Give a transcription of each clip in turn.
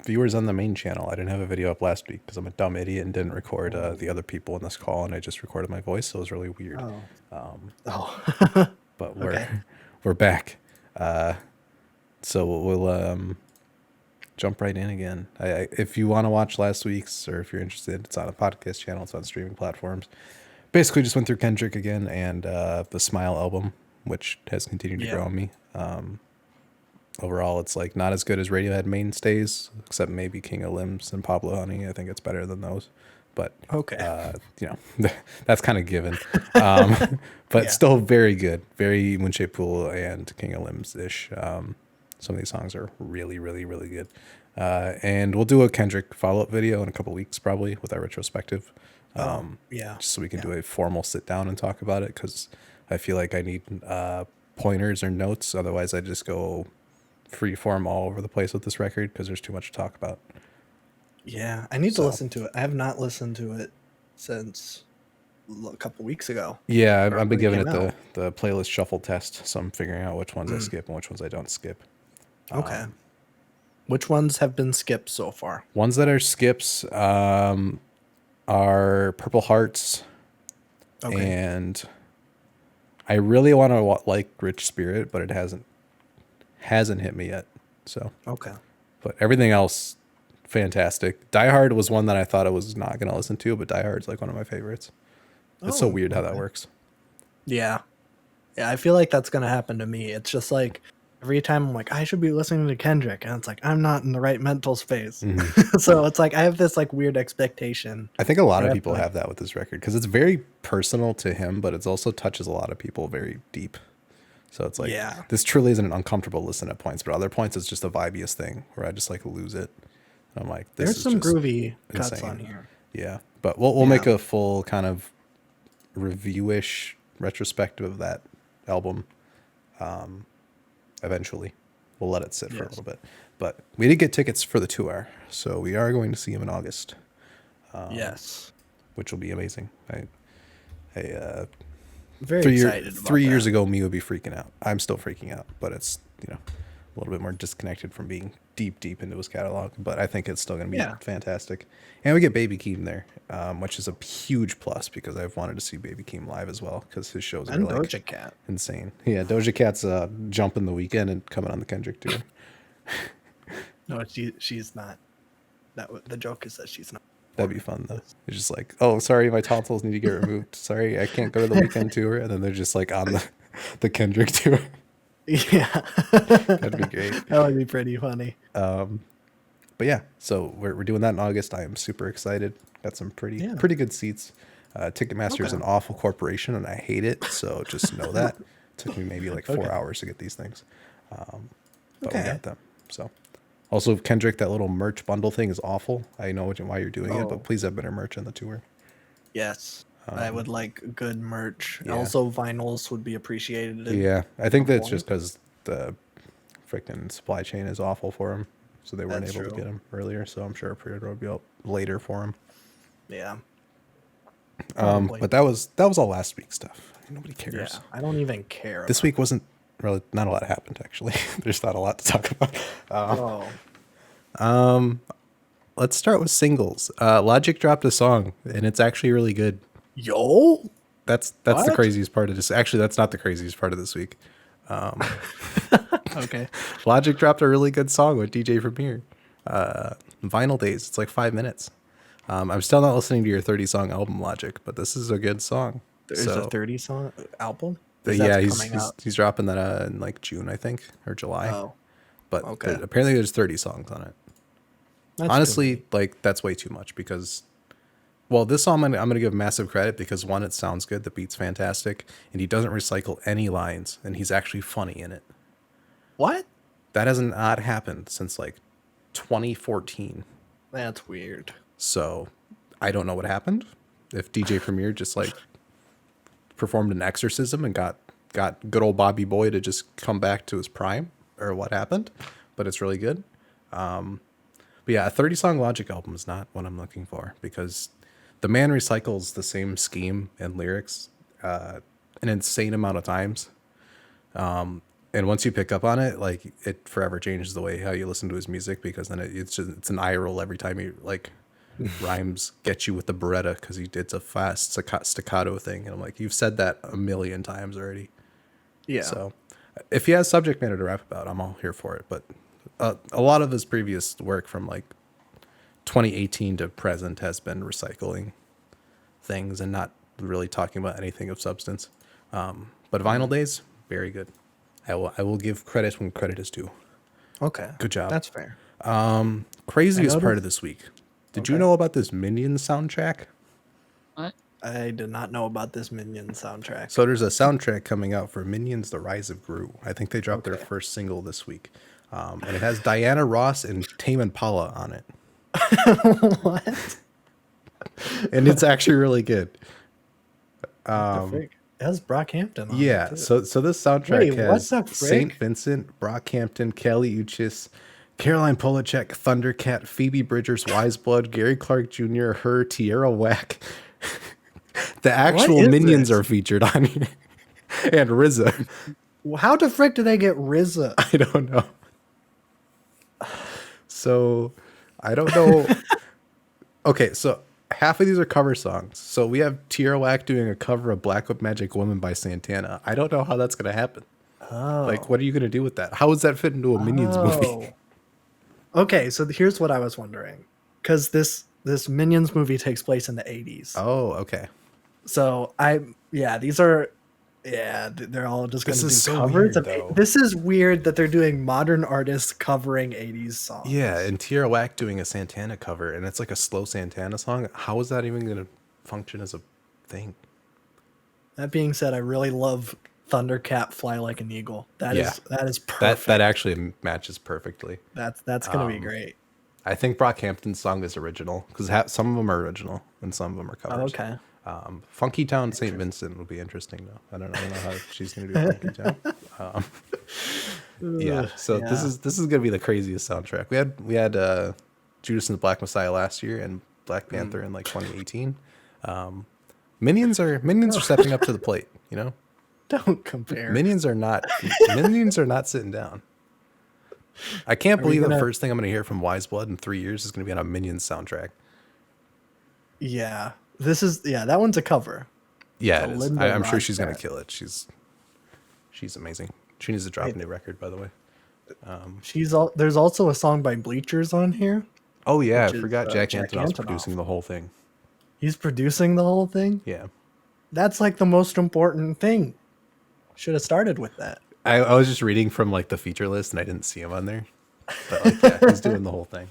viewers on the main channel. I didn't have a video up last week because I'm a dumb idiot and didn't record the other people in this call, and I just recorded my voice, so it was really weird. But we're Okay. we're back. So we'll jump right in again. If you want to watch last week's, or if you're interested, it's on a podcast channel. It's on streaming platforms. Basically, just went through Kendrick again and the Smile album, which has continued to grow on me. Overall, it's like not as good as Radiohead mainstays, except maybe King of Limbs and Pablo Honey. I think it's better than those, but you know, that's kind of given. But still very good, very Moonshaped Pool and King of Limbs ish. Some of these songs are really, really, really good. And we'll do a Kendrick follow-up video in a couple weeks, probably with our retrospective. Just so we can do a formal sit down and talk about it, because I feel like I need pointers or notes. Otherwise, I just go free form all over the place with this record because there's too much to talk about. Yeah, I need to listen to it. I have not listened to it since a couple weeks ago. Yeah, I've been giving it the playlist shuffle test, so I'm figuring out which ones I skip and which ones I don't skip. Okay. Which ones have been skipped so far? Ones that are skips are Purple Hearts, and I really want to like Rich Spirit, but it hasn't hit me yet. So but everything else, fantastic. Die Hard was one that I thought I was not going to listen to, but Die Hard's like one of my favorites. It's so weird how that works. Yeah, I feel like that's going to happen to me. It's just like every time I'm like, I should be listening to Kendrick, and it's like I'm not in the right mental space. So it's like I have this like weird expectation. I think a lot of people have that with this record because it's very personal to him, but it also touches a lot of people very deep. So it's like, this truly isn't an uncomfortable listen at points, but other points it's just the vibiest thing where I just like lose it. And I'm like, this there's is some just groovy insane. cuts on here. Yeah, but we'll make a full kind of review-ish retrospective of that album. Eventually, we'll let it sit for a little bit. But we did get tickets for the tour, so we are going to see him in August. Which will be amazing. Very excited about 3 years ago, me would be freaking out. I'm still freaking out, but it's, you know, a little bit more disconnected from being deep into his catalog. But I think it's still going to be fantastic. And we get Baby Keem there, which is a huge plus because I've wanted to see Baby Keem live as well because his shows are like Doja Cat. Insane. Yeah, Doja Cat's jumping the weekend and coming on the Kendrick tour. No, she's not. The joke is that she's not. That'd be fun though. It's just like, oh, sorry, my tonsils need to get removed. Sorry, I can't go to the weekend tour, and then they're just like on the Kendrick tour. Yeah, that'd be great. That would be pretty funny. But yeah, so we're doing that in August. I am super excited. Got some pretty good seats. Ticketmaster is an awful corporation, and I hate it. So just know that. Took me maybe like 4 hours to get these things, but we got them. So. Also, Kendrick, that little merch bundle thing is awful. I know why you're doing it, but please have better merch on the tour. Yes, I would like good merch. Also, vinyls would be appreciated. Yeah, I think that's just because the freaking supply chain is awful for them, so they weren't able to get them earlier. So I'm sure a pre-order will be out later for them. Yeah. But that was all last week's stuff. Nobody cares. Yeah, I don't even care. This week wasn't really, not a lot happened actually. There's not a lot to talk about. Let's start with singles. Logic dropped a song and it's actually really good. Yo, that's the craziest part of this. Actually, that's not the craziest part of this week. Okay. Logic dropped a really good song with DJ Premier. Vinyl Days. It's like 5 minutes. I'm still not listening to your 30-song album, Logic, but this is a good song. There's a 30-song album? Yeah, he's dropping that in like June, I think, or July. Oh, but apparently there's 30 songs on it. That's honestly, like that's way too much because, well, this song I'm gonna give massive credit because one, it sounds good, the beat's fantastic, and he doesn't recycle any lines, and he's actually funny in it. What? That has not happened since like 2014. That's weird. So I don't know what happened. If DJ Premier just like performed an exorcism and got good old Bobby Boy to just come back to his prime, or what happened, but it's really good. But yeah, a 30-song Logic album is not what I'm looking for because the man recycles the same scheme and lyrics an insane amount of times. And And once you pick up on it, like it forever changes the way how you listen to his music, because then it's an eye roll every time he like rhymes get you with the Beretta, because it's a fast staccato thing, and I'm like, you've said that a million times already. Yeah. So if he has subject matter to rap about, I'm all here for it. But a lot of his previous work from like 2018 to present has been recycling things and not really talking about anything of substance. But Vinyl Days, very good. I will give credit when credit is due. Okay. Good job. That's fair. Craziest part of this week. Did you know about this Minions soundtrack? What? I did not know about this Minions soundtrack. So there's a soundtrack coming out for Minions: The Rise of Gru. I think they dropped their first single this week. And it has Diana Ross and Tame Impala on it. What? And it's actually really good. The frick? It has Brockhampton on Yeah, it, so this soundtrack Wait, what has the frick? St. Vincent, Brockhampton, Kelly Uchis, Caroline Polachek, Thundercat, Phoebe Bridgers, Wiseblood, Gary Clark Jr., Her, Tierra Whack. The actual is Minions this? are featured on here. And RZA. How the frick do they get RZA? I don't know. So, I don't know. Okay, so half of these are cover songs. So we have Tierra Whack doing a cover of Black Magic Woman by Santana. I don't know how that's going to happen. Oh. Like, what are you going to do with that? How does that fit into a Minions movie? Okay, so here's what I was wondering. Because this Minions movie takes place in the 80s. Oh, okay. So they're all just going This to do is so covers. weird, though. This is weird that they're doing modern artists covering 80s songs. Yeah, and Tierra Whack doing a Santana cover, and it's like a slow Santana song. How is that even going to function as a thing? That being said, I really love Thundercat Fly Like an Eagle. That is perfect. That actually matches perfectly. That's going to be great. I think Brockhampton's song is original, because some of them are original and some of them are covers. Oh, okay. Funky Town St. Vincent will be interesting though. I don't know how she's gonna do Funky Town. This is gonna be the craziest soundtrack. We had Judas and the Black Messiah last year and Black Panther in like 2018. Minions are stepping up to the plate. You know, Don't compare. Minions are not sitting down. I can't believe the first thing I'm gonna hear from Wiseblood in 3 years is gonna be on a Minions soundtrack. Yeah. That one's a cover. Yeah, it is. Linda I'm sure she's gonna Ronstadt. kill it. She's amazing. She needs to drop a new record, by the way. There's also a song by Bleachers on here. Oh yeah, I Which is, forgot Jack Jack Antonoff's Antonoff. producing the whole thing. He's producing the whole thing. Yeah, That's like the most important thing. Should have started with that. I was just reading from like the feature list and I didn't see him on there, but like yeah, he's doing the whole thing.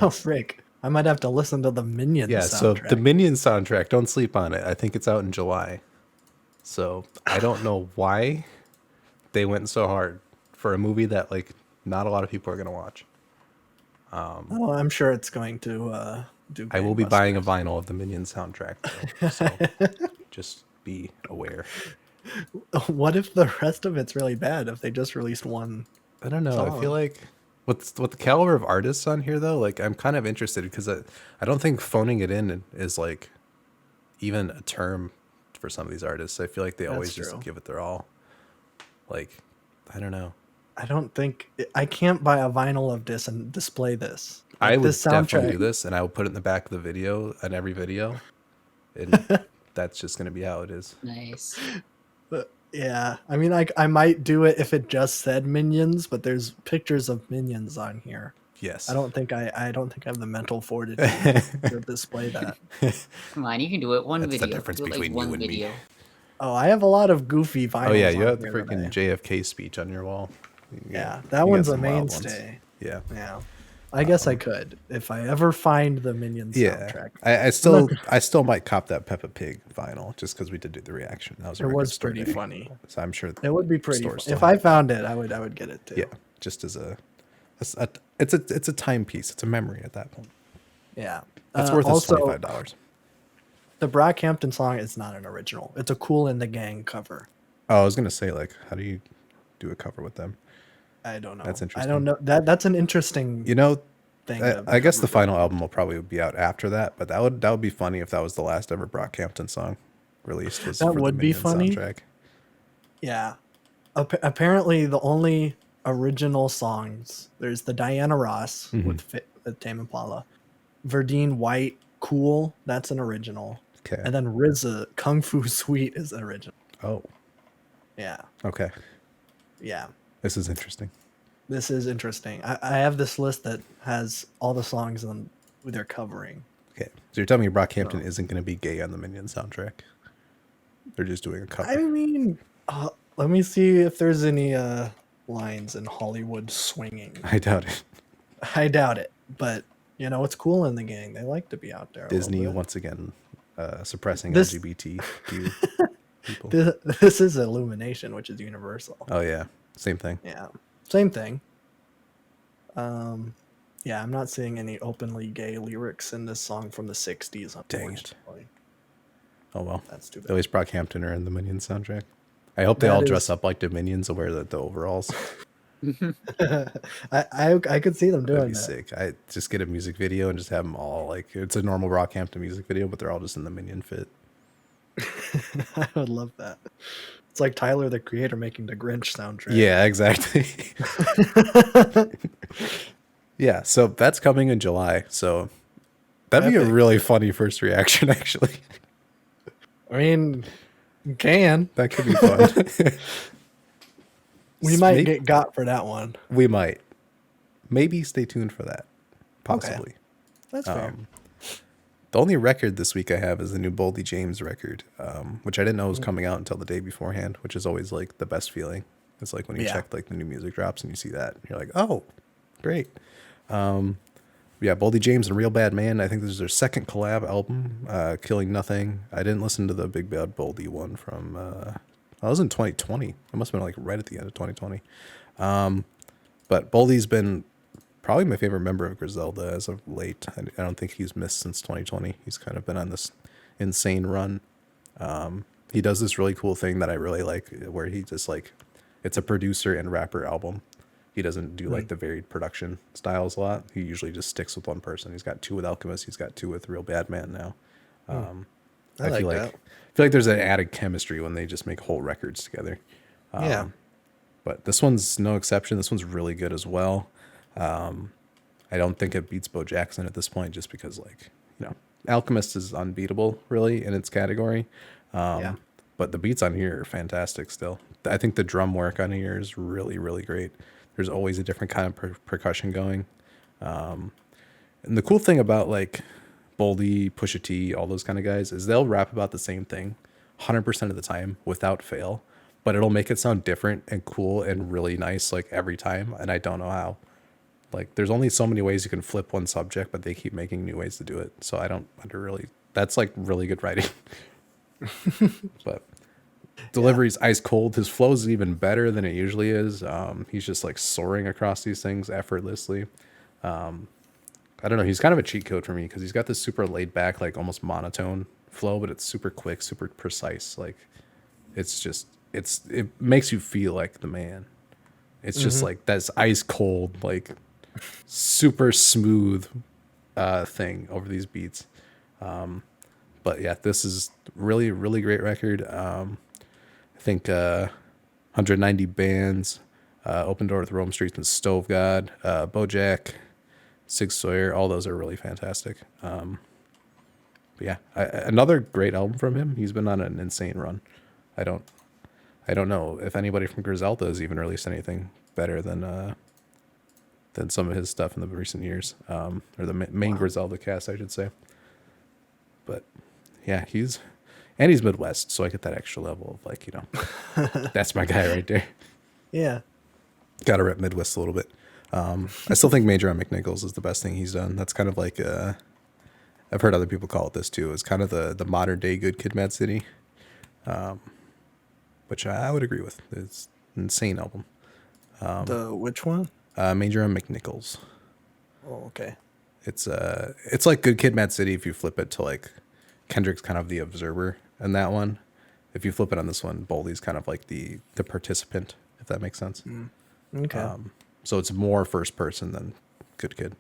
Oh frick! I might have to listen to the Minions. Yeah, so soundtrack. the Minions soundtrack, don't sleep on it. I think it's out in July. So I don't know why they went so hard for a movie that like not a lot of people are gonna watch. Oh, I'm sure it's going to do. I will be gangbusters. buying a vinyl of the Minions soundtrack, though, so just be aware. What if the rest of it's really bad? If they just released one? I don't know. I song? feel like with the caliber of artists on here, though, like I'm kind of interested because I don't think phoning it in is like even a term for some of these artists. I feel like they always true. just give it their all. Like, I don't know. I don't think I can't buy a vinyl of this and display this. I would this definitely do this, and I will put it in the back of the video on every video, and that's just gonna be how it is. Nice. But yeah, I mean, I might do it if it just said Minions, but there's pictures of Minions on here. Yes. I don't think I have the mental fortitude to display that. Come on, you can do it. One That's the video. difference Do it, between you one and me. video. Oh, I have a lot of goofy vinyls. Oh yeah, you on have the here that freaking I- JFK speech on your wall. Yeah, You that got one's a some wild ones. mainstay. Yeah. Yeah, I guess I could if I ever find the Minions Yeah, soundtrack. I still might cop that Peppa Pig vinyl just because we did do the reaction. That was a It record was store pretty day. funny. So I'm sure It would be pretty. stores Fun. still If I have it. found it, I would get it too. Yeah, just as it's a timepiece. It's a memory at that point. Yeah. That's worth us also, $25. the Brockhampton song is not an original. It's a Kool and the Gang cover. Oh, I was gonna say like, how do you do a cover with them? I don't know. That's I interesting. don't know. That's an interesting You know, thing. I guess the final album will probably be out after that, but that would be funny if that was the last ever Brockhampton song released. Was That for the would be Minions funny. Soundtrack. Yeah. apparently the only original songs, there's the Diana Ross with Tame Impala, Verdine White Cool, that's an original, Okay. and then RZA Kung Fu Sweet is an original. Oh, Yeah, okay. yeah. This is interesting. This is interesting. I have this list that has all the songs on who they're covering. Okay. So you're telling me Brockhampton isn't going to be gay on the Minion soundtrack? They're just doing a cover. I mean, let me see if there's any lines in Hollywood swinging. I doubt it. I doubt it, but you know, it's cool in the gang. They like to be out there. Disney once again suppressing This- LGBTQ people. This is Illumination, which is Universal. Oh yeah, same thing. Yeah, same thing. Yeah, I'm not seeing any openly gay lyrics in this song from the '60s. Dang it. Unfortunately, Oh well. that's too At bad. least Brockhampton are in the Minion soundtrack. I hope they That all dress is- up like the Minions and wear the overalls. I could see them That'd doing be that. sick. I just get a music video and just have them all like it's a normal Brockhampton music video, but they're all just in the Minion fit. I would love that. It's like Tyler the Creator making the Grinch soundtrack. Yeah, exactly. Yeah, so that's coming in July. So that'd be a Epic. really funny first reaction, actually. I mean, you can. That could be fun. We might Maybe- get got for that one. We might. Maybe stay tuned for that. Possibly. That's fair. The only record this week I have is the new Boldy James record, which I didn't know was coming out until the day beforehand, which is always like the best feeling. It's like when you Yeah. check like the new music drops and you see that, you're like, oh, great. Yeah, Boldy James and Real Bad Man. I think this is their second collab album, Killing Nothing. I didn't listen to the Big Bad Boldy one from, I was in 2020. It must have been like right at the end of 2020. But Boldy's been probably my favorite member of Griselda as of late. I don't think he's missed since 2020. He's kind of been on this insane run. He does this really cool thing that I really like where he just like, it's a producer and rapper album. He doesn't do like the varied production styles a lot. He usually just sticks with one person. He's got two with Alchemist. He's got two with Real Bad Man now. I feel like like that. I feel like there's an added chemistry when they just make whole records together. Yeah. But this one's no exception. This one's really good as well. I don't think it beats Bo Jackson at this point, just because like, you know, Alchemist is unbeatable really in its category. Yeah. But the beats on here are fantastic still. I think the drum work on here is really, really great. There's always a different kind of percussion going. And the cool thing about like Boldy, Pusha T, all those kind of guys is they'll rap about the same thing 100% of the time without fail, but it'll make it sound different and cool and really nice like every time. And I don't know how. Like there's only so many ways you can flip one subject, but they keep making new ways to do it. So I don't really, that's like really good writing. But delivery's ice cold. His flow is even better than it usually is. He's just like soaring across these things effortlessly. I don't know. He's kind of a cheat code for me because he's got this super laid back, like almost monotone flow, but it's super quick, super precise. Like it's just, it makes you feel like the man. It's just like that's ice cold, like super smooth thing over these beats. But yeah, this is really, really great record. I think 190 bands, Open Door with Rome Streets and Stove God, Bojack, Sig Sawyer, all those are really fantastic. But yeah, another great album from him. He's been on an insane run. I don't know if anybody from Griselda has even released anything better than some of his stuff in the recent years, or the main Griselda cast, I should say. But yeah, he's Midwest, so I get that extra level of like, you know, that's my guy right there. Yeah. Got to rep Midwest a little bit. I still think Major on McNichols is the best thing he's done. That's kind of like I've heard other people call it this too. It's kind of the modern day Good Kid, Mad City, which I would agree with. It's an insane album. The which one? Major on McNichols. Oh, okay. It's like Good Kid, Mad City if you flip it to like Kendrick's kind of the observer in that one. If you flip it on this one, Boldy's kind of like the participant, if that makes sense. Okay. So it's more first person than Good Kid.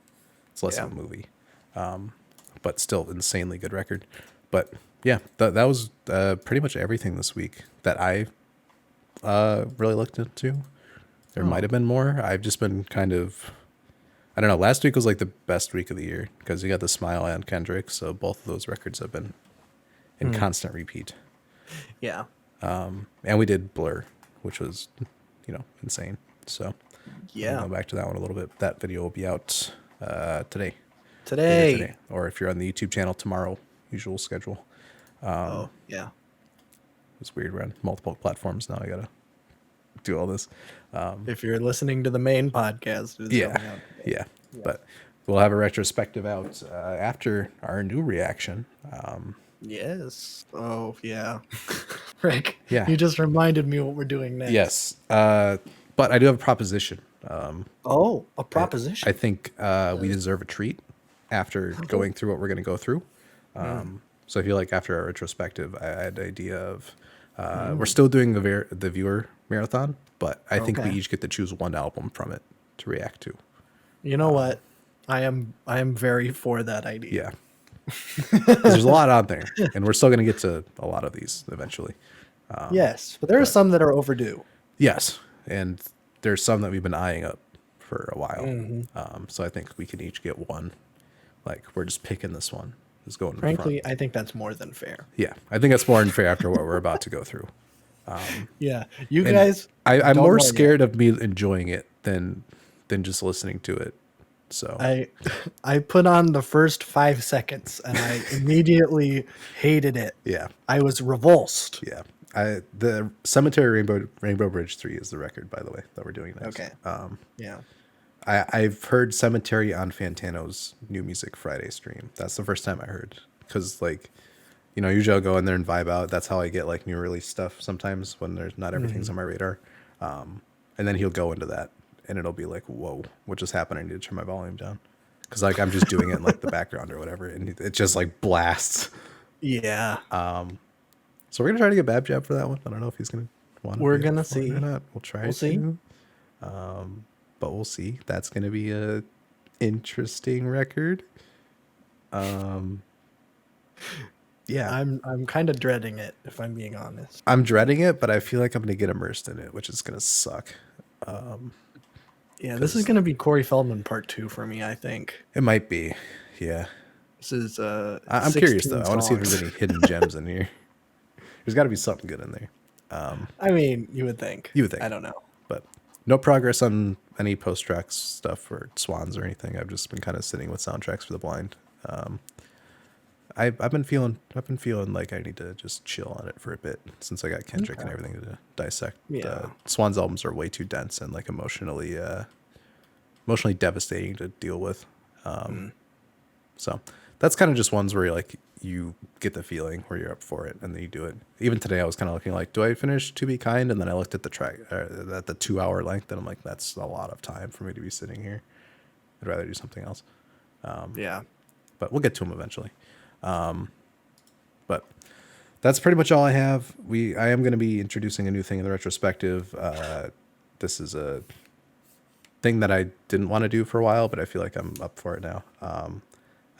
It's less Yeah. of a movie, but still insanely good record. But yeah, that was pretty much everything this week that I really looked into. There might have been more. I've just been kind of, I don't know. Last week was like the best week of the year because you got the Smile and Kendrick, so both of those records have been in constant repeat. Yeah. And we did Blur, which was, insane. So Yeah. I'll go back to that one a little bit. That video will be out today. Today. Or if you're on the YouTube channel tomorrow, usual schedule. Oh, yeah. It's weird. We're on multiple platforms now. I gotta do all this. If you're listening to the main podcast, it's Yeah, going out today. yeah. But we'll have a retrospective out after our new reaction. Yes. Oh, yeah. Rick, Yeah. you just reminded me what we're doing next. Yes. But I do have a proposition. Oh, a proposition. I think we deserve a treat after going through what we're going to go through. So I feel like after our retrospective, I had the idea of we're still doing the viewer marathon, but I think we Okay. each get to choose one album from it to react to. You know what? I am very for that idea. Yeah. 'Cause there's a lot out there, and we're still going to get to a lot of these eventually. Yes, but there are some that are overdue. Yes, and there's some that we've been eyeing up for a while. So I think we can each get one. Like, we're just picking this one. Just going in Frankly, front. I think that's more than fair. Yeah, I think that's more than fair after what we're about to go through. Yeah, you And guys. I'm don't more know yet. scared of me enjoying it than just listening to it. So I put on the first 5 seconds and I immediately hated it. yeah, I was revulsed. yeah. The Cemetery Rainbow Bridge 3 is the record, by the way, that we're doing next. Okay. Yeah. I've heard Cemetery on Fantano's New Music Friday stream. That's the first time I heard, because usually I'll go in there and vibe out. That's how I get like new release stuff sometimes when there's not everything's on my radar. And then he'll go into that, and it'll be like, whoa, what just happened? I need to turn my volume down, because like I'm just doing it in like the background or whatever, and it just like blasts. Yeah. So we're gonna try to get Bab Jab for that one. I don't know if he's gonna want to. We're gonna see. Or not. We'll try. We'll see. But we'll see. That's gonna be a interesting record. Yeah, I'm kind of dreading it, if I'm being honest. I'm dreading it, but I feel like I'm gonna get immersed in it, which is gonna suck. Yeah, this is going to be Corey Feldman part 2 for me, I think. It might be. Yeah, This is I'm curious though. I want to see if songs. there's any hidden gems in here. There's got to be something good in there. I mean, you would think. You would think. I don't know. But no progress on any post tracks stuff or Swans or anything. I've just been kind of sitting with soundtracks for the blind. I've been feeling like I need to just chill on it for a bit since I got Kendrick and everything to dissect. Yeah. Swans albums are way too dense and like emotionally devastating to deal with. So that's kind of just ones where you get the feeling where you're up for it and then you do it. Even today I was kind of looking like, do I finish To Be Kind? And then I looked at the track at the 2 hour length and I'm like, that's a lot of time for me to be sitting here. I'd rather do something else. Yeah. But we'll get to them eventually. But that's pretty much all I have. I am going to be introducing a new thing in the retrospective. This is a thing that I didn't want to do for a while, but I feel like I'm up for it now.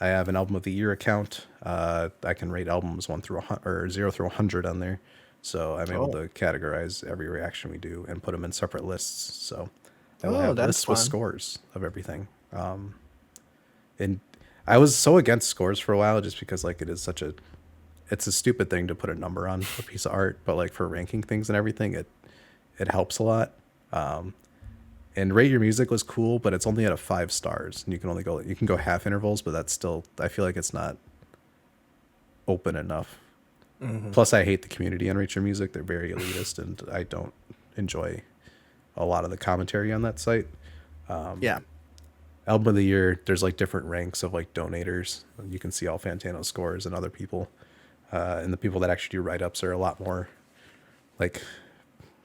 I have an album of the year account. I can rate albums 0 through 100 on there. So I'm able to categorize every reaction we do and put them in separate lists. So I will have that's lists with fun. scores of everything. And I was so against scores for a while just because like it's a stupid thing to put a number on a piece of art, but like for ranking things and everything, it helps a lot. And Rate Your Music was cool, but it's only at a 5 stars, and you can go half intervals, but that's still, I feel like it's not open enough. Plus, I hate the community on Rate Your Music. They're very elitist, and I don't enjoy a lot of the commentary on that site. Yeah. Album of the year, there's like different ranks of like donators. You can see all Fantano scores and other people. And the people that actually do write-ups are a lot more like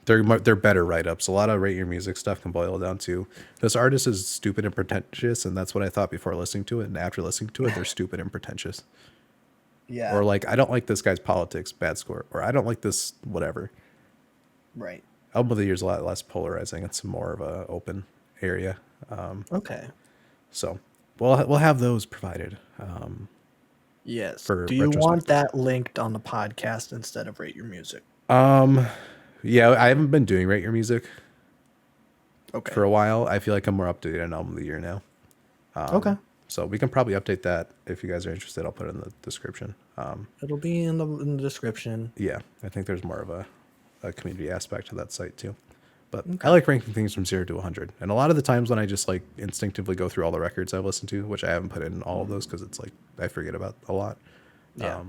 they're better write-ups. A lot of Rate Your Music stuff can boil down to this artist is stupid and pretentious, and that's what I thought before listening to it. And after listening to it, they're stupid and pretentious. Yeah. Or like, I don't like this guy's politics, bad score. Or I don't like this whatever. Right. Album of the year is a lot less polarizing. It's more of a open area. Okay. So we'll have those provided. Yes. For Do you want retrospective. that linked on the podcast instead of Rate Your Music? Yeah, I haven't been doing Rate Your Music Okay. for a while. I feel like I'm more up to date on Album of the Year now. Okay. So we can probably update that if you guys are interested. I'll put it in the description. It'll be in the description. Yeah, I think there's more of a community aspect to that site too. But Okay. I like ranking things from 0 to 100. And a lot of the times when I just like instinctively go through all the records I've listened to, which I haven't put in all of those because it's like I forget about a lot. Yeah.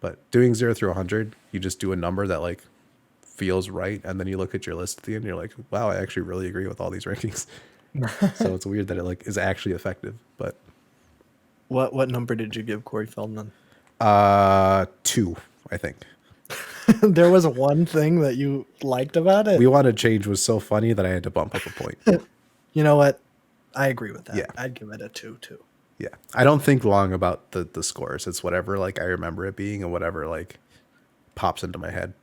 But doing 0 through 100, you just do a number that like feels right. And then you look at your list at the end and you're like, wow, I actually really agree with all these rankings. So it's weird that it like is actually effective. But What number did you give Corey Feldman? 2, I think. There was one thing that you liked about it. We Wanted Change was so funny that I had to bump up a point. You know what? I agree with that. Yeah. I'd give it a 2 too. Yeah. I don't think long about the scores. It's whatever like I remember it being and whatever like pops into my head.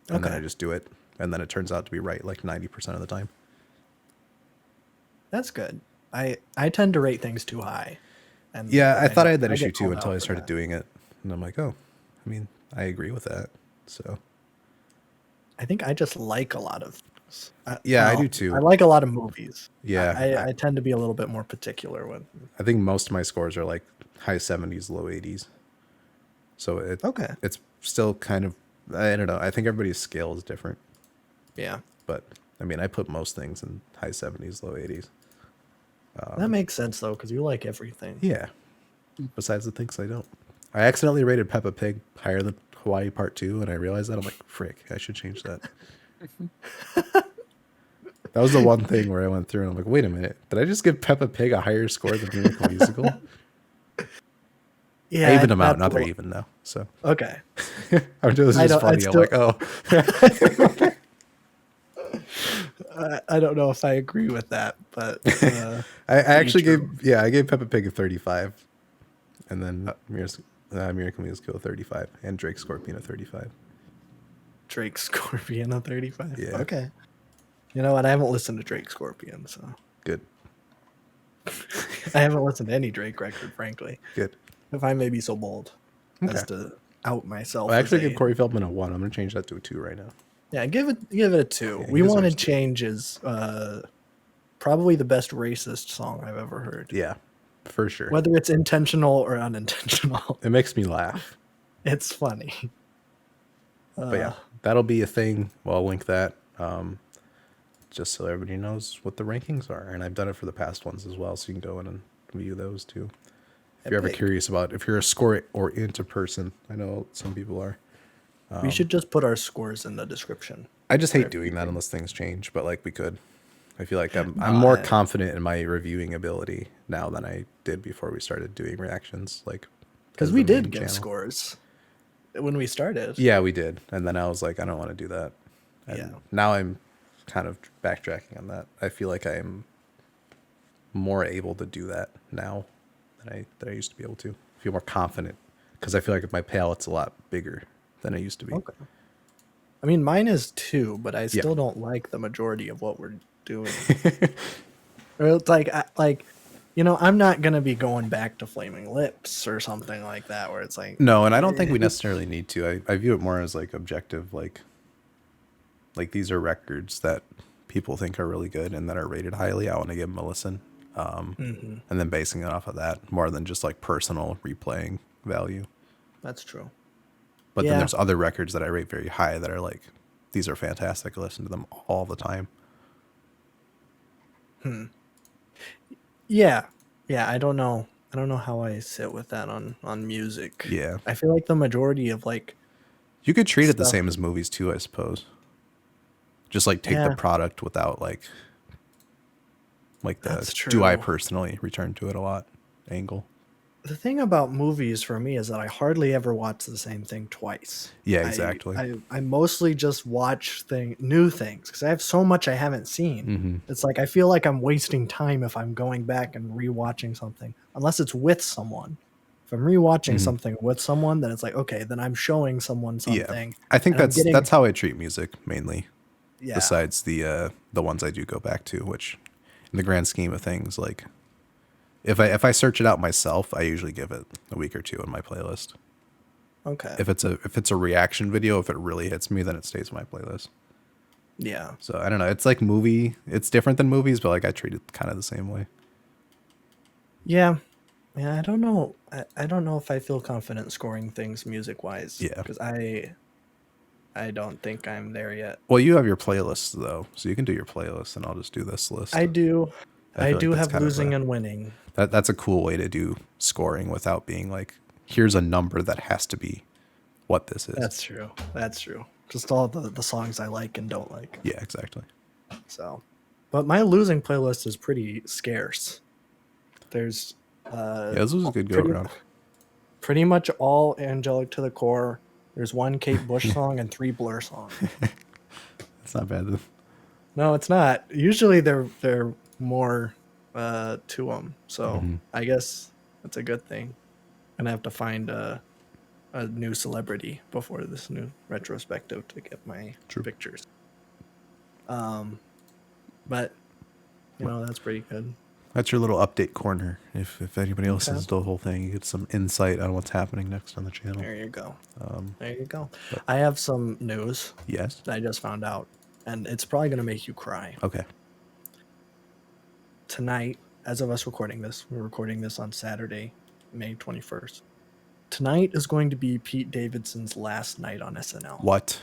And then Okay. I just do it. And then it turns out to be right like 90% of the time. That's good. I tend to rate things too high. And Yeah, I thought I had that get issue too called until out I for started that. doing it. And I'm like, oh, I mean, I agree with that. So I think I just like a lot of things. Yeah, I well, do too. I like a lot of movies. Yeah, I tend to be a little bit more particular with. I think most of my scores are like high 70s, low 80s. So Okay. it's still kind of, I don't know. I think everybody's scale is different. Yeah. But I mean, I put most things in high 70s, low 80s. That makes sense though, because you like everything. Yeah. Besides the things I don't. I accidentally rated Peppa Pig higher than Hawaii Part 2, and I realized that. I'm like, frick, I should change that. That was the one thing where I went through and I'm like, wait a minute. Did I just give Peppa Pig a higher score than Miracle Musical? Yeah. I evened them out. that's Now a they're little- even now. So Okay. I'm doing this I is don't- I'd funny. I'm still- like, oh. I don't know if I agree with that, but I actually true. I gave Peppa Pig a 35. And then Miracle Musical a 35. And Drake Scorpion a 35. Drake Scorpion a 35. Yeah. Okay. You know what? I haven't listened to Drake Scorpion, so Good. I haven't listened to any Drake record, frankly. Good. If I may be so bold as Okay. to out myself. I as actually a- gave Corey Feldman a 1. I'm going to change that to a 2 right now. Yeah, give it a 2. Yeah, We he Want to deserves to. Change is probably the best racist song I've ever heard. Yeah, for sure. Whether it's intentional or unintentional, It makes me laugh. it's funny. But yeah, that'll be a thing. Well, I'll link that just so everybody knows what the rankings are. And I've done it for the past ones as well, so you can go in and view those too. If you're ever Epic. curious about if you're a score or into person, I know some people are. We should just put our scores in the description. I just for hate doing that everything. unless things change, but like we could. I feel like I'm more I- confident in my reviewing ability now than I did before we started doing reactions. Like Because as we the did main give channel. scores when we started. Yeah, we did. And then I was like, I don't want to do that. And Yeah. now I'm kind of backtracking on that. I feel like I'm more able to do that now than I used to be able to. I feel more confident because I feel like my palette's a lot bigger than it used to be. Okay. I mean, mine is 2, but I still don't like the majority of what we're doing. Or it's like, I'm not gonna be going back to Flaming Lips or something like that, where it's like, No, and I don't think we necessarily need to. I view it more as like objective, like these are records that people think are really good and that are rated highly. I want to give them a listen. And then basing it off of that more than just like personal replaying value. that's true. But Yeah. then there's other records that I rate very high that are like, these are fantastic. I listen to them all the time. Yeah, I don't know. I don't know how I sit with that on music. Yeah. I feel like the majority of like, You could treat it the Stuff. same as movies too, I suppose. Just like take Yeah. the product without like That's the do I true. personally return to it a lot angle. the thing about movies for me is that I hardly ever watch the same thing twice. Yeah, exactly. I mostly just watch new things because I have so much I haven't seen. Mm-hmm. It's like I feel like I'm wasting time if I'm going back and rewatching something, unless it's with someone. If I'm rewatching something with someone, then it's like, okay, then I'm showing someone something. Yeah. I think and I'm getting- that's how I treat music mainly. Yeah. Besides the ones I do go back to, which in the grand scheme of things, like if I search it out myself, I usually give it a week or two in my playlist. Okay. If it's a reaction video, if it really hits me, then it stays in my playlist. Yeah. So I don't know. It's like it's different than movies, but like I treat it kind of the same way. Yeah. Yeah, I don't know. I don't know if I feel confident scoring things music wise. Yeah. Because I don't think I'm there yet. Well, you have your playlists though, so you can do your playlist, and I'll just do this list. I do. I I feel like do that's have kind of losing and winning. that's a cool way to do scoring without being like, here's a number that has to be what this is. That's true. That's true. Just all the songs I like and don't like. Yeah, exactly. So, but my losing playlist is pretty scarce. There's Yeah, this was a good go pretty, around. pretty much all Angelic to the Core. There's one Kate Bush song and 3 Blur songs. It's not bad. Then. No, it's not. Usually they're more to them. So I guess that's a good thing. Gonna have to find a new celebrity before this new retrospective to get my pictures. But you know, that's pretty good. That's your little update corner. If anybody else listens to the whole thing, you get some insight on what's happening next on the channel. There you go. There you go. I have some news. Yes. That I just found out, and it's probably gonna make you cry. Okay. Tonight, as of us recording this, we're recording this on Saturday, May 21st. Tonight is going to be Pete Davidson's last night on SNL. What?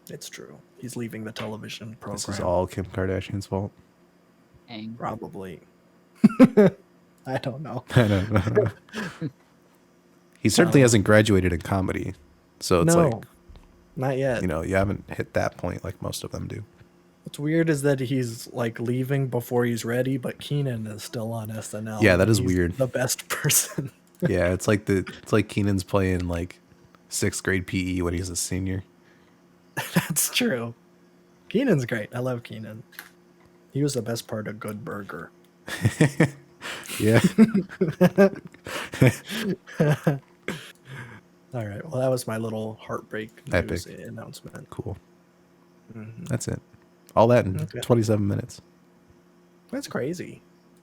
It's true. He's leaving the television program. This is all Kim Kardashian's fault. Dang. Probably. I don't know. I don't know. He certainly hasn't graduated in comedy, so it's like, not yet. you know, you haven't hit that point like most of them do. What's weird is that he's like leaving before he's ready, but Keenan is still on SNL. Yeah, that is He's weird. The best person. Yeah, it's like Keenan's playing like 6th grade PE when he's a senior. That's true. Keenan's great. I love Keenan. He was the best part of Good Burger. Yeah. All right. Well, that was my little heartbreak news announcement. Cool. That's it. All that in 27 minutes. That's crazy.